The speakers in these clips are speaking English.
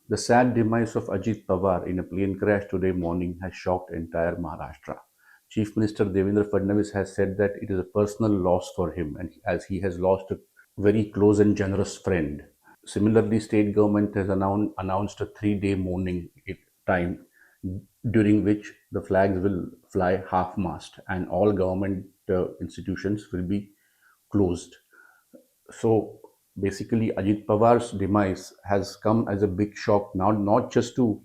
The sad demise of Ajit Pawar in a plane crash today morning has shocked entire Maharashtra. Chief Minister Devendra Fadnavis has said that it is a personal loss for him, and as he has lost a very close and generous friend. Similarly, state government has announced a 3-day mourning time during which the flags will fly half-mast and all government institutions will be closed. So basically, Ajit Pawar's demise has come as a big shock, not just to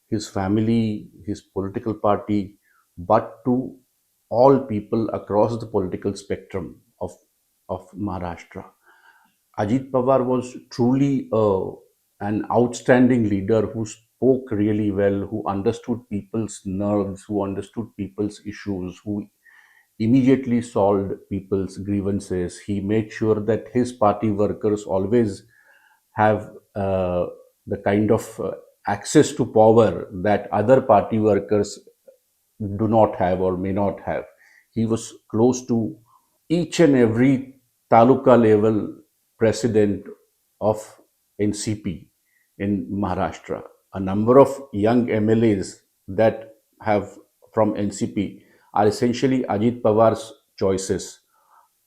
his family, his political party, but to all people across the political spectrum of Maharashtra. Ajit Pawar was truly an outstanding leader who spoke really well, who understood people's nerves, who understood people's issues, who immediately solved people's grievances. He made sure that his party workers always have the kind of access to power that other party workers do not have or may not have. He was close to each and every taluka level president of NCP in Maharashtra. A number of young MLAs that have from NCP are essentially Ajit Pawar's choices,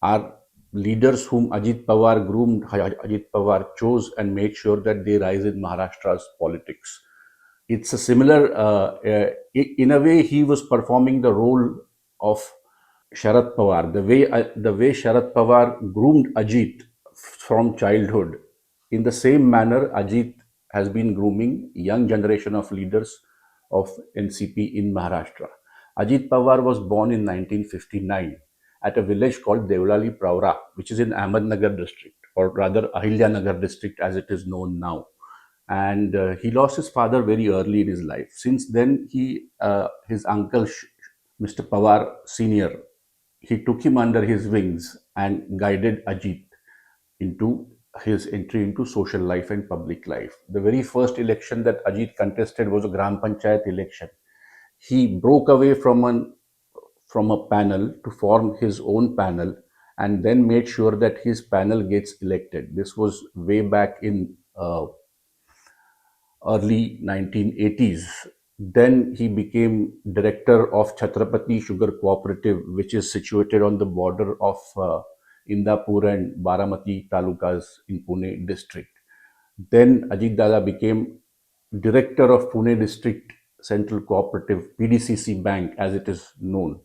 are leaders whom Ajit Pawar groomed, Ajit Pawar chose and made sure that they rise in Maharashtra's politics. It's a similar, in a way, he was performing the role of Sharad Pawar. The way Sharad Pawar groomed Ajit from childhood, in the same manner, Ajit has been grooming young generation of leaders of NCP in Maharashtra. Ajit Pawar was born in 1959 at a village called Devlali Pravra, which is in Ahmednagar district, or rather Ahilyanagar district as it is known now. And he lost his father very early in his life. Since then, his uncle, Mr. Pawar Senior, he took him under his wings and guided Ajit into his entry into social life and public life. The very first election that Ajit contested was a Gram Panchayat election. He broke away from a panel to form his own panel and then made sure that his panel gets elected. This was way back in early 1980s. Then he became director of Chhatrapati Sugar Cooperative, which is situated on the border of Indapur and Baramati talukas in Pune district. Then Ajit Dada became director of Pune District Central Cooperative, PDCC Bank as it is known,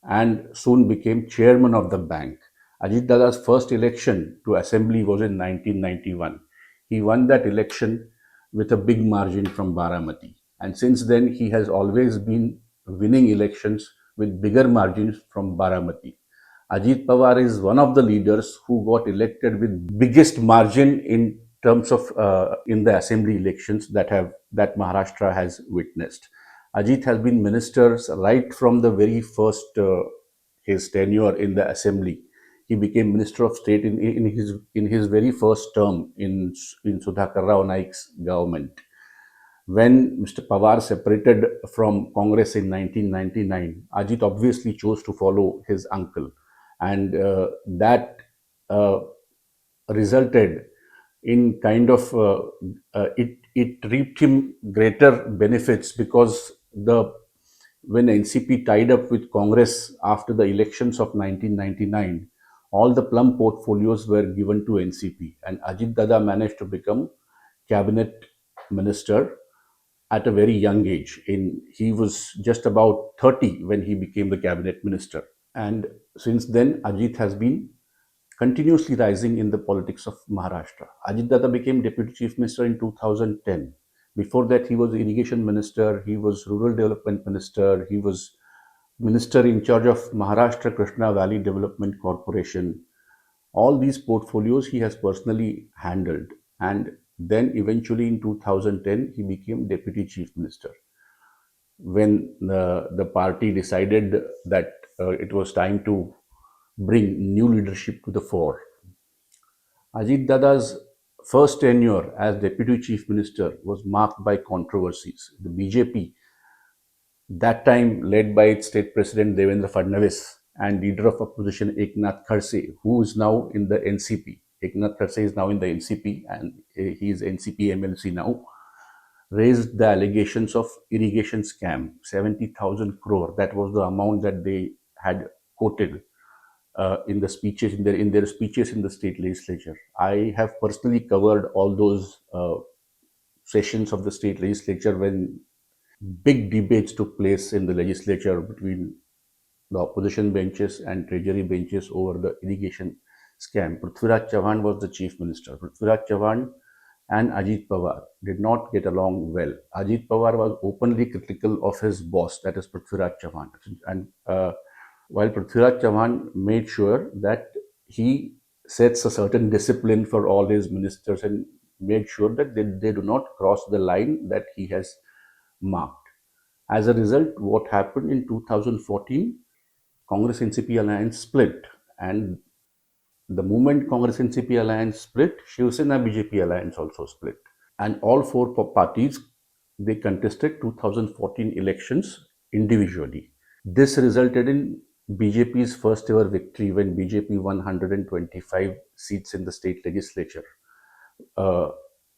and soon became chairman of the bank. Ajit Dada's first election to assembly was in 1991. He won that election with a big margin from Baramati. And since then, he has always been winning elections with bigger margins from Baramati. Ajit Pawar is one of the leaders who got elected with biggest margin in terms of in the assembly elections that Maharashtra has witnessed. Ajit has been ministers right from the very first his tenure in the assembly. He became Minister of State in his very first term in Sudhakar Rao Naik's government. When Mr. Pawar separated from Congress in 1999, Ajit obviously chose to follow his uncle, and that uh, resulted in kind of it reaped him greater benefits because the when NCP tied up with Congress after the elections of 1999, all the plum portfolios were given to NCP, and Ajit Dada managed to become cabinet minister at a very young age. He was just about 30 when he became the cabinet minister, and since then Ajit has been continuously rising in the politics of Maharashtra. Ajit Dada became Deputy Chief Minister in 2010. Before that, he was Irrigation Minister, he was Rural Development Minister, he was Minister in charge of Maharashtra Krishna Valley Development Corporation. All these portfolios he has personally handled. And then eventually in 2010, he became Deputy Chief Minister. When the party decided that it was time to bring new leadership to the fore, Ajit Dada's first tenure as Deputy Chief Minister was marked by controversies. The BJP, that time led by its state president Devendra Fadnavis and leader of opposition Eknath Khadse, who is now in the NCP. Eknath Khadse is now in the NCP and he is NCP MLC now. raised the allegations of irrigation scam, 70,000 crore. That was the amount that they had quoted in the speeches in their speeches in the state legislature. I have personally covered all those sessions of the state legislature when big debates took place in the legislature between the opposition benches and treasury benches over the irrigation scam. Prithviraj Chauhan was the chief minister. Prithviraj Chauhan and Ajit Pawar did not get along well. Ajit Pawar was openly critical of his boss, that is Prithviraj Chauhan. And while Prithviraj Chauhan made sure that he sets a certain discipline for all his ministers and made sure that they do not cross the line that he has marked. As a result, what happened in 2014, Congress NCP alliance split. And the moment Congress NCP alliance split, Shiv Sena BJP alliance also split. And all four parties, they contested 2014 elections individually. This resulted in BJP's first ever victory when BJP won 125 seats in the state legislature. Uh,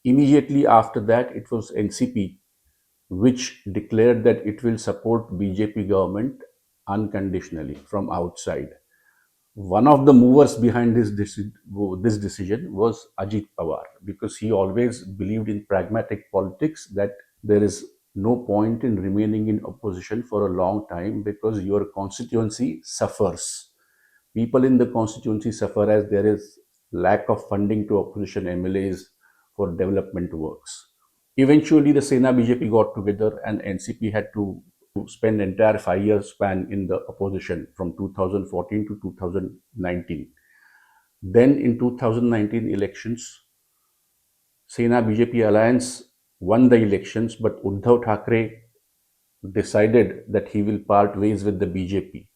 Immediately after that, it was NCP which declared that it will support BJP government unconditionally from outside. One of the movers behind this decision was Ajit Pawar, because he always believed in pragmatic politics, that there is no point in remaining in opposition for a long time because your constituency suffers. People in the constituency suffer as there is lack of funding to opposition MLAs for development works. Eventually, the Sena BJP got together and NCP had to spend entire 5 year span in the opposition from 2014 to 2019. Then in 2019 elections, Sena BJP alliance won the elections, but Uddhav Thackeray decided that he will part ways with the BJP.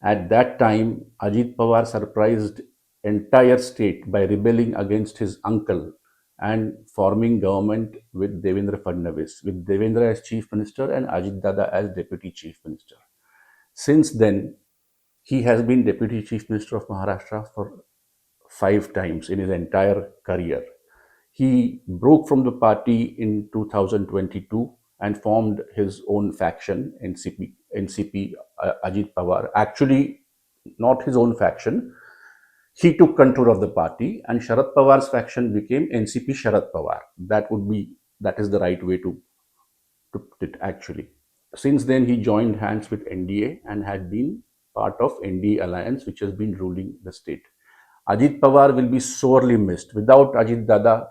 At that time, Ajit Pawar surprised entire state by rebelling against his uncle and forming government with Devendra Fadnavis, with Devendra as chief minister and Ajit Dada as deputy chief minister. Since then, he has been deputy chief minister of Maharashtra for 5 times in his entire career. He broke from the party in 2022 and formed his own faction, NCP Ajit Pawar. Actually, not his own faction. He took control of the party, and Sharad Pawar's faction became NCP Sharad Pawar. That is the right way to put it actually. Since then, he joined hands with NDA and had been part of NDA alliance, which has been ruling the state. Ajit Pawar will be sorely missed. Without Ajit Dada,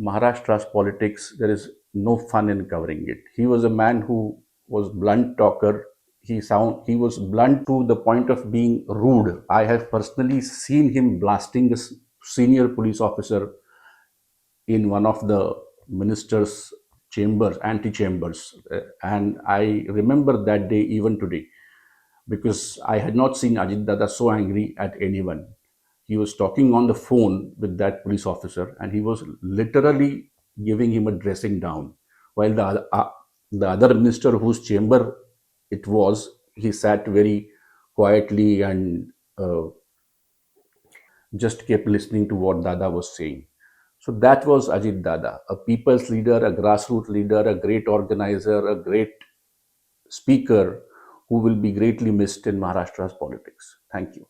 Maharashtra's politics, there is no fun in covering it. He was a man who was blunt talker. He was blunt to the point of being rude. I have personally seen him blasting a senior police officer in one of the minister's chambers, antechambers. And I remember that day even today, because I had not seen Ajit Dada so angry at anyone. He was talking on the phone with that police officer and he was literally giving him a dressing down. While the other minister whose chamber it was, he sat very quietly and just kept listening to what Dada was saying. So that was Ajit Dada, a people's leader, a grassroots leader, a great organizer, a great speaker who will be greatly missed in Maharashtra's politics. Thank you.